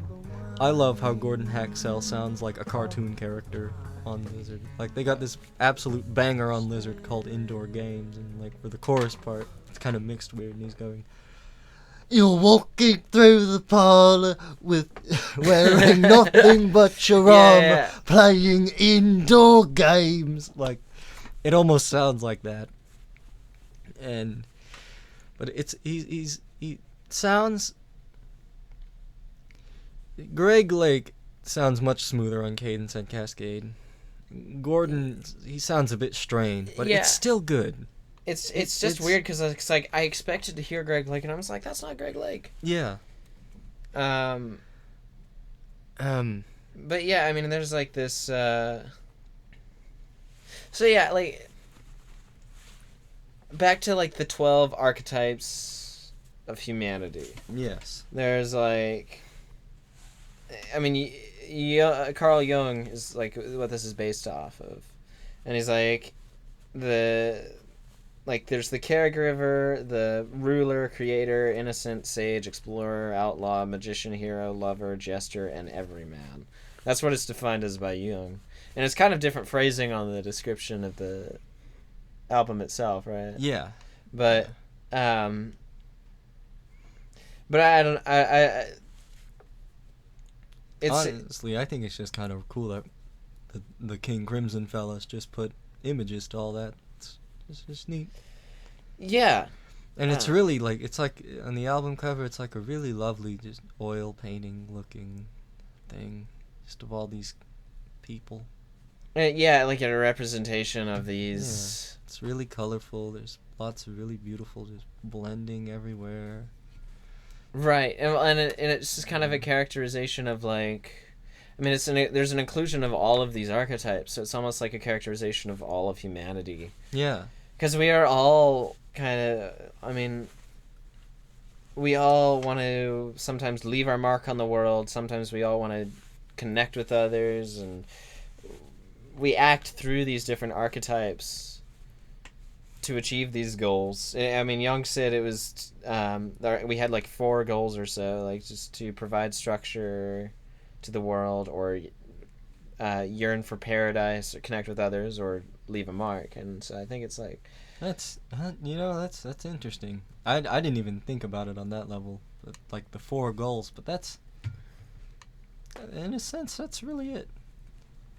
I love how Gordon Haxell sounds like a cartoon character on Lizard. Like, they got this absolute banger on Lizard called Indoor Games, and, like, for the chorus part, it's kind of mixed weird, and he's going, "You're walking through the parlor with wearing nothing but your armor, playing indoor games." Like, it almost sounds like that. But he sounds. Greg Lake sounds much smoother on Cadence and Cascade. Gordon, he sounds a bit strained, but it's still good.
It's just weird because it's like I expected to hear Greg Lake, and I was like, that's not Greg Lake.
Yeah.
But yeah, I mean, there's like this. So yeah, like back to, like, the 12 archetypes of humanity.
Yes.
There's, like, I mean, Carl Jung is, like, what this is based off of, and he's like there's the caregiver, the ruler, creator, innocent, sage, explorer, outlaw, magician, hero, lover, jester, and everyman. That's what it's defined as by Jung, and it's kind of different phrasing on the description of the album itself, right?
Yeah.
But I don't.
Honestly, I think it's just kind of cool that the King Crimson fellas just put images to all that. It's just neat.
Yeah.
And it's really, like, it's like, on the album cover, it's like a really lovely, just oil painting looking thing, just of all these people.
Yeah, like a representation of these.
Yeah. It's really colorful. There's lots of really beautiful, just blending everywhere.
Right, and it's just kind of a characterization of, like, I mean, there's an inclusion of all of these archetypes, so it's almost like a characterization of all of humanity.
Yeah.
Because we are all kind of, I mean, we all want to sometimes leave our mark on the world, sometimes we all want to connect with others, and we act through these different archetypes to achieve these goals. I mean, Jung said it was we had like 4 goals or so, like just to provide structure to the world, or yearn for paradise, or connect with others, or leave a mark. And so I think it's like
that's interesting. I didn't even think about it on that level, like the 4 goals, but that's, in a sense, that's really it.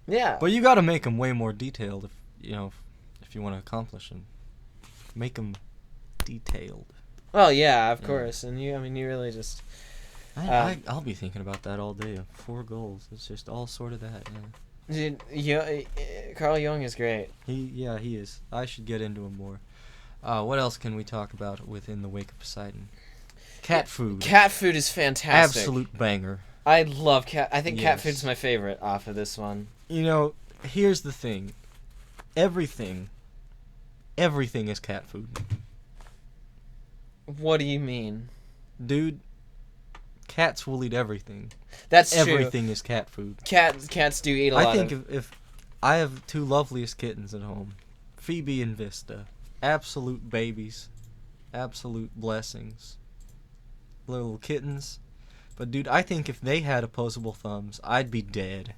Yeah.
But you got to make them way more detailed if you want to accomplish them. Make them detailed.
Well, yeah, of course. And you really just,
I'll be thinking about that all day. 4 goals. It's just all sort of that. Yeah.
Dude, Carl Jung is great.
He is. I should get into him more. What else can we talk about within the wake of Poseidon? Cat food.
Cat food is fantastic.
Absolute banger.
I love cat. I think cat
Yes.
food's my favorite off of this one.
You know, here's the thing. Everything is cat food.
What do you mean?
Dude, cats will eat everything.
That's true.
Everything is cat food.
Cats do eat a lot
I think
of...
if I have 2 loveliest kittens at home, Phoebe and Vista, absolute babies, absolute blessings, little kittens. But dude, I think if they had opposable thumbs, I'd be dead.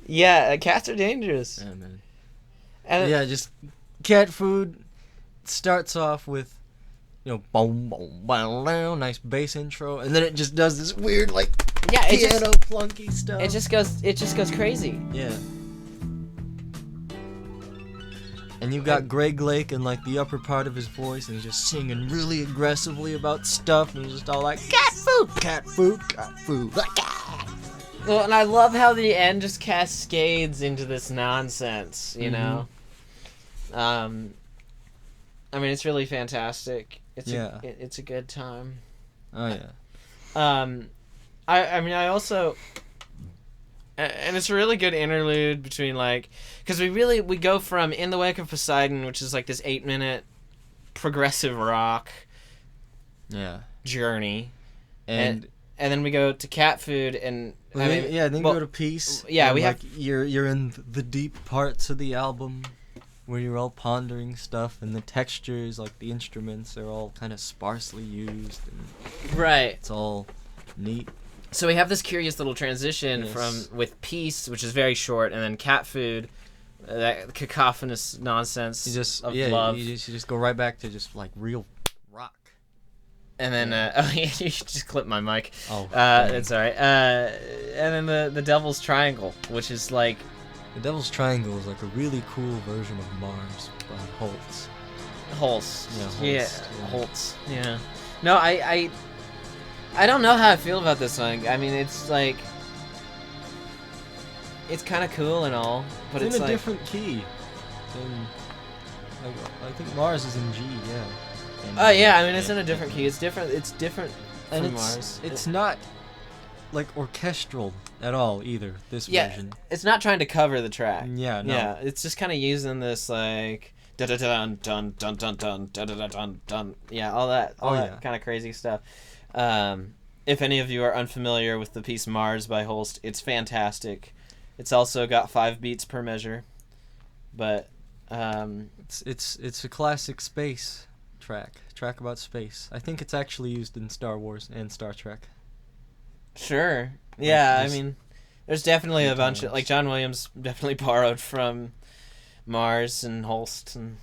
Yeah, cats are dangerous.
Yeah, man.
And
Yeah, just cat food starts off with, boom, boom, boom, boom, nice bass intro, and then it just does this weird
yeah,
piano plunky stuff.
it just goes crazy.
Yeah. And you got Greg Lake in the upper part of his voice, and he's just singing really aggressively about stuff, and he's just all like, cat food, cat food, cat food.
Well, and I love how the end just cascades into this nonsense, you know? I mean, it's really fantastic. It's a good time.
Oh yeah.
I mean, I also... And it's a really good interlude between, because we go from In the Wake of Poseidon, which is, this 8-minute progressive rock journey. And then we go to cat food, and...
then go to Peace.
Yeah,
and,
we have...
You're in the deep parts of the album where you're all pondering stuff, and the textures, the instruments, are all kind of sparsely used. And
right.
It's all neat.
So we have this curious little transition with Peace, which is very short, and then cat food, that cacophonous nonsense of love.
You just go right back to just real rock.
And then you just clipped my mic.
Oh,
it's all right. And then the Devil's Triangle, which is
the Devil's Triangle is a really cool version of Mars by Holtz.
Holtz.
Yeah,
Holtz. Yeah. No, I don't know how I feel about this song. I mean, it's it's kind of cool and all, but it's
in a different key. I think Mars is in G, yeah.
Oh yeah, I mean it's in a different key. It's different. It's different from Mars.
It's not orchestral at all either. This version.
It's not trying to cover the track.
Yeah, no.
Yeah, it's just kind of using this da da dun dun dun dun dun da da dun dun. Yeah, all that kind of crazy stuff. If any of you are unfamiliar with the piece Mars by Holst, it's fantastic. It's also got 5 beats per measure, but
it's a classic space track about space. I think it's actually used in Star Wars and Star Trek.
Sure. Yeah, I mean, there's definitely a bunch of John Williams definitely borrowed from Mars and Holst and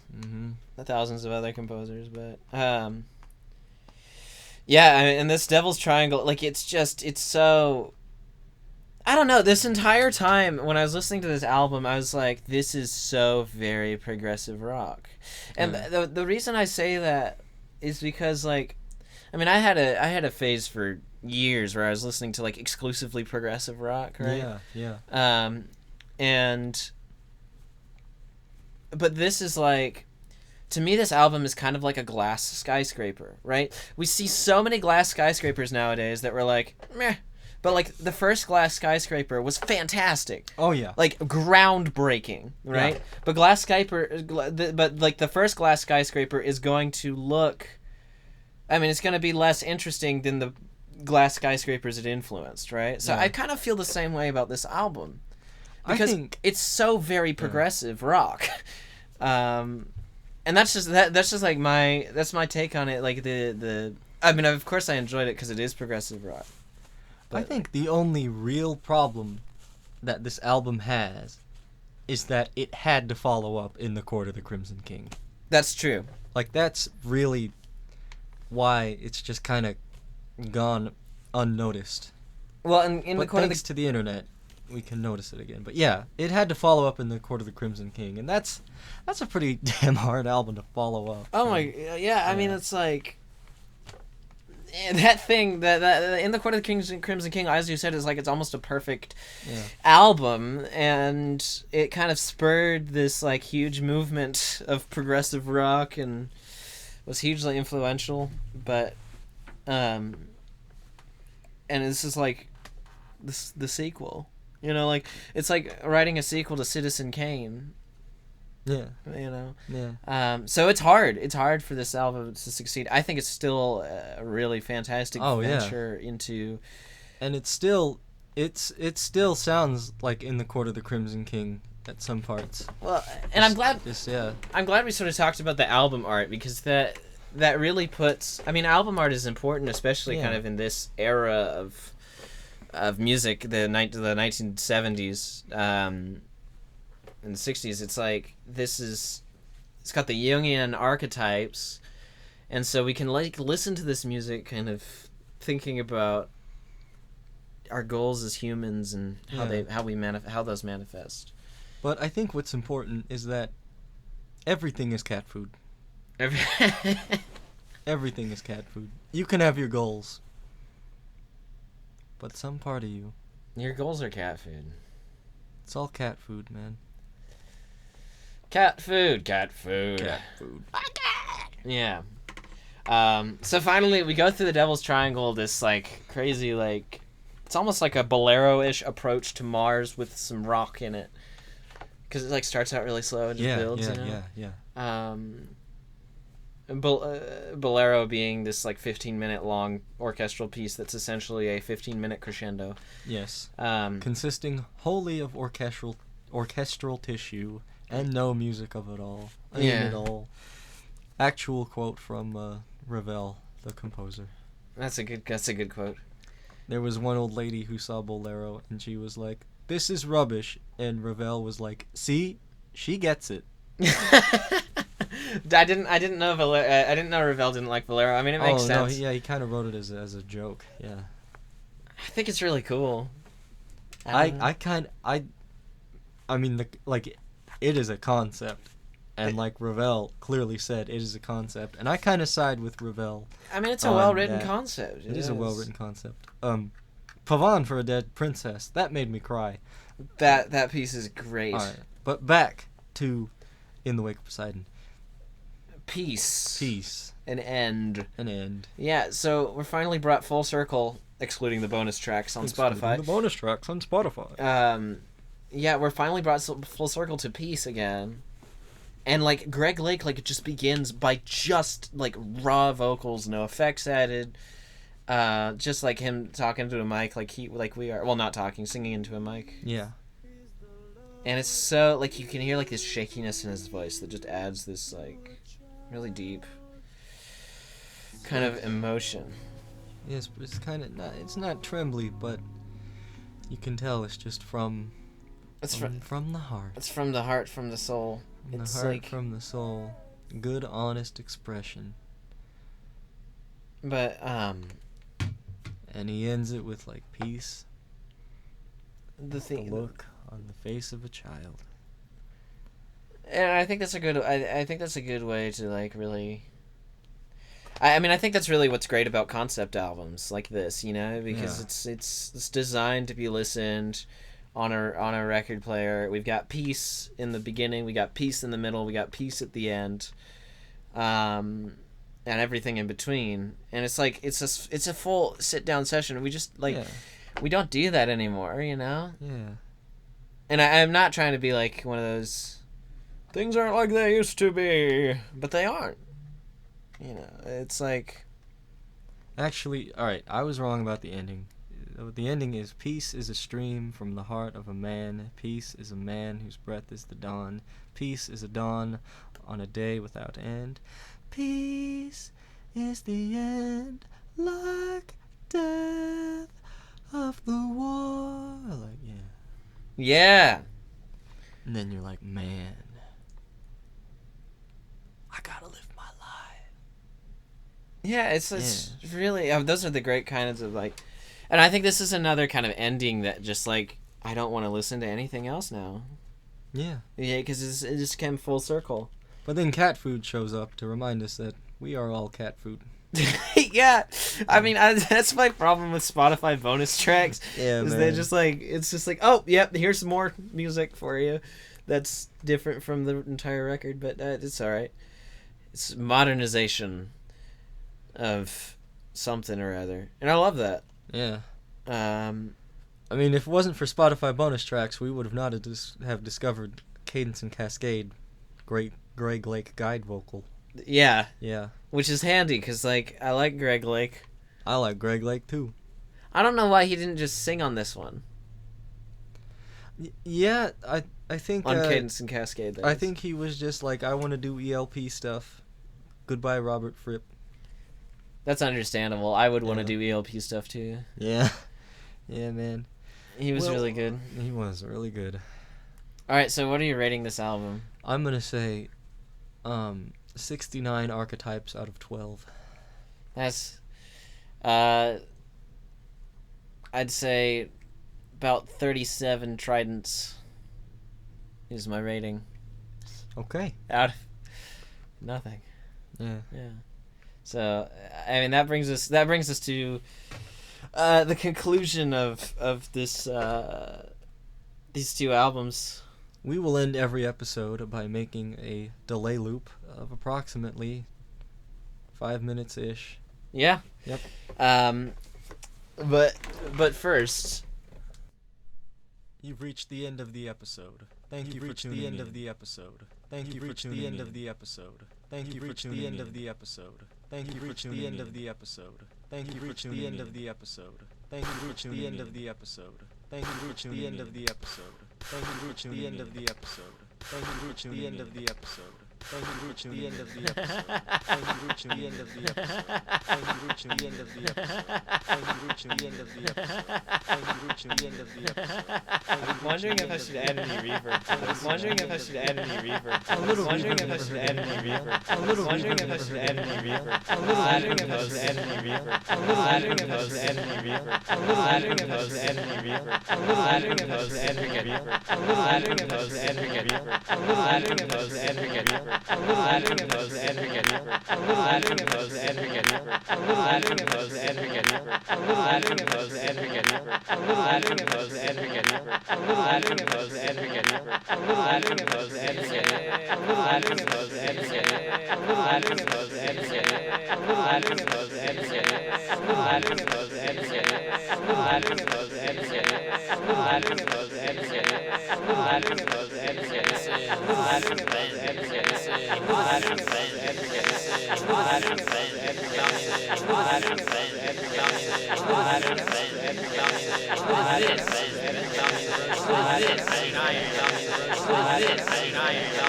thousands of other composers, but yeah, I mean, and this Devil's Triangle, it's so... I don't know, this entire time when I was listening to this album, I was like, this is so very progressive rock. And the reason I say that is because, I mean, I had a phase for years where I was listening to, exclusively progressive rock, right?
Yeah.
But this is, to me, this album is kind of like a glass skyscraper, right? We see so many glass skyscrapers nowadays that we're meh. But, the first glass skyscraper was fantastic.
Oh, yeah.
Groundbreaking, right?
Yeah.
But the first glass skyscraper is going to look... I mean, it's going to be less interesting than the glass skyscrapers it influenced, right? So I kind of feel the same way about this album. Because it's so very progressive rock. And that's just that's my take on it. I mean, of course I enjoyed it because it is progressive rock. But
I think the only real problem that this album has is that it had to follow up in The Court of the Crimson King.
That's true.
That's really why it's just kind of gone unnoticed.
Well, in
The Court thanks to the internet, we can notice it again. But yeah, it had to follow up in The Court of the Crimson King, and that's a pretty damn hard album to follow up.
Oh my, yeah. I mean, it's that thing that in the Court of the Crimson King, as you said, is like it's almost a perfect
Yeah.
album, and it kind of spurred this like huge movement of progressive rock and was hugely influential. But and this is like the sequel, like it's like writing a sequel to Citizen Kane.
Yeah.
Yeah. So it's hard for this album to succeed. I think it's still a really fantastic venture into,
and it still sounds like in the Court of the Crimson King at some parts.
Well, and I'm glad we sort of talked about the album art, because that really puts, I mean, album art is important, especially kind of in this era of music, the 1970s. In the 60s, it's like it's got the Jungian archetypes, and so we can like listen to this music kind of thinking about our goals as humans and how those manifest.
But I think what's important is that everything is cat food. Everything is cat food. You can have your goals, but some part of
your goals are cat food.
It's all cat food, man.
Cat food. Yeah. So finally, we go through the Devil's Triangle, this like crazy, like it's almost like a bolero-ish approach to Mars with some rock in it, because it like starts out really slow and just builds.
Yeah.
Bolero being this like 15-minute long orchestral piece that's essentially a 15-minute crescendo.
Yes. Consisting wholly of orchestral tissue. And no music of it all. At all. Actual quote from Ravel, the composer.
That's a good quote.
There was one old lady who saw Bolero, and she was like, "This is rubbish," and Ravel was like, "See, she gets it."
I didn't know Ravel didn't like Bolero. I mean, it makes sense.
No, he kind of wrote it as a joke. Yeah.
I think it's really cool.
It is a concept, and like Ravel clearly said, it is a concept, and I kind of side with Ravel.
I mean, it's a well-written concept.
It is a well-written concept. Pavane for a Dead Princess, that made me cry.
That piece is great.
All right, but back to In the Wake of Poseidon.
Peace. An end. Yeah, so we're finally brought full circle, excluding the bonus tracks on Spotify. Yeah, we're finally brought full circle to Peace again. And, like, Greg Lake, like, it just begins by just, like, raw vocals, no effects added. Just, like, him talking to a mic like we are. Well, not talking, singing into a mic.
Yeah.
And it's so, like, you can hear, like, this shakiness in his voice that just adds this, like, really deep kind of emotion.
Yes, but it's kind of not, it's not trembly, but you can tell it's just from the heart.
It's from the heart, from the soul.
From the soul. Good, honest expression.
But,
and he ends it with, like, peace.
The
look on the face of a child.
And I think that's a good. I think that's a good way to like really. I mean, I think that's really what's great about concept albums like this, because it's designed to be listened on a record player. We've got peace in the beginning, we got peace in the middle, we got peace at the end, and everything in between. And it's like it's a full sit down session. We just we don't do that anymore,
Yeah.
And I'm not trying to be like one of those things aren't like they used to be, but they aren't. It's like...
Actually, alright, I was wrong about the ending. The ending is, peace is a stream from the heart of a man. Peace is a man whose breath is the dawn. Peace is a dawn on a day without end. Peace is the end, like death of the war. Like,
yeah.
And then you're like, man, I gotta live my life.
Yeah, it's really... those are the great kinds of, like... And I think this is another kind of ending that just, like, I don't want to listen to anything else now.
Yeah.
Yeah, because it just came full circle.
But then cat food shows up to remind us that we are all cat food.
Yeah, I mean, that's my problem with Spotify bonus tracks.
Yeah,
is
man.
they just like it's just like, oh, yep, here's some more music for you, that's different from the entire record, but it's all right. It's modernization of something or other, and I love that.
Yeah.
Um,
I mean, if it wasn't for Spotify bonus tracks, we would have not have discovered Cadence and Cascade. Great Greg Lake guide vocal.
yeah,
Yeah.
which is handy because like I like Greg Lake.
I like Greg Lake too.
I don't know why he didn't just sing on this one
Yeah, I think
on Cadence and Cascade.
I think he was just like, I want to do ELP stuff. Goodbye, Robert Fripp.
that's understandable. I would want to
Yeah.
do ELP stuff too.
Yeah. Yeah, man.
He was really good.
He was really good.
All right, so what are you rating this album?
I'm gonna say 69 archetypes out of 12.
That's, I'd say about 37 tridents is my rating.
Okay.
Out of nothing.
Yeah.
Yeah. So, I mean, that brings us to the conclusion of this these two albums.
We will end every episode by making a delay loop of approximately 5 minutes ish.
Yeah.
Yep.
But first,
You've reached the end of the episode. Thank you for tuning in. The end of the episode. Thank you for tuning in. The end of the episode. Thank you for tuning in. The end of the episode. Thank you for tuning in. The end of the episode. Thank you for tuning in. The end of the episode. Thank you for tuning in. The end of the episode. Thank you for tuning in. The end of the episode. Thank you for tuning in. The end of the episode. Thank you for tuning in. The end of the episode. Thank you for tuning in. The end of the episode. Thank you for tuning in. The end of the episode. Thank you for tuning in. The end of the episode. Thank you for tuning in. The end of the episode. Thank you for tuning in. The end of the episode.
I'm wondering if I should add any reverb. I'm wondering if I should add any reverb.
A little
wondering
reverb
if I should add any reverb.
A little
wondering
reverb
if I should add any reverb.
A little
wondering
reverb
if I should add any reverb.
A little
wondering
reverb
if I should add any reverb.
A little
wondering
reverb
if I should add any reverb.
A little
wondering
reverb
if I should add any reverb.
A little
wondering
reverb
if I should add any reverb.
A little
wondering
reverb
if I should add any reverb.
A little
wondering
reverb
if I should add any reverb.
A little
wondering
reverb
if I should add any reverb.
A little
wondering
reverb
if I should add any reverb.
A little
wondering if
reverb
I should add any reverb.
A little
wondering if
reverb
I should add any reverb.
A little
wondering if
reverb
I should add any reverb.
A little
wondering
reverb
if I should add any reverb.
A little
wondering
reverb
if I should add any reverb.
A little
wondering
reverb
if I should add any reverb.
A little
wondering
reverb
if I should add any reverb.
A little
wondering
reverb
if I should add any reverb.
A little
wondering
reverb
if I should add any reverb.
A little
wondering
reverb
if I should add any reverb.
A little
wondering
reverb
if I should add any reverb.
A little
wondering
reverb
if I should add any reverb.
A little
wondering
reverb
if I should add any reverb.
A little
wondering
reverb
if I should add any reverb.
A little
wondering
reverb
if I should add any reverb.
A little
wondering
reverb
if I should add any reverb.
A little
wondering
reverb
if I should add any reverb.
A little
wondering
reverb
if I should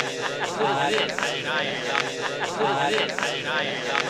add any reverb.
A little reverb
wondering if I should add any reverb.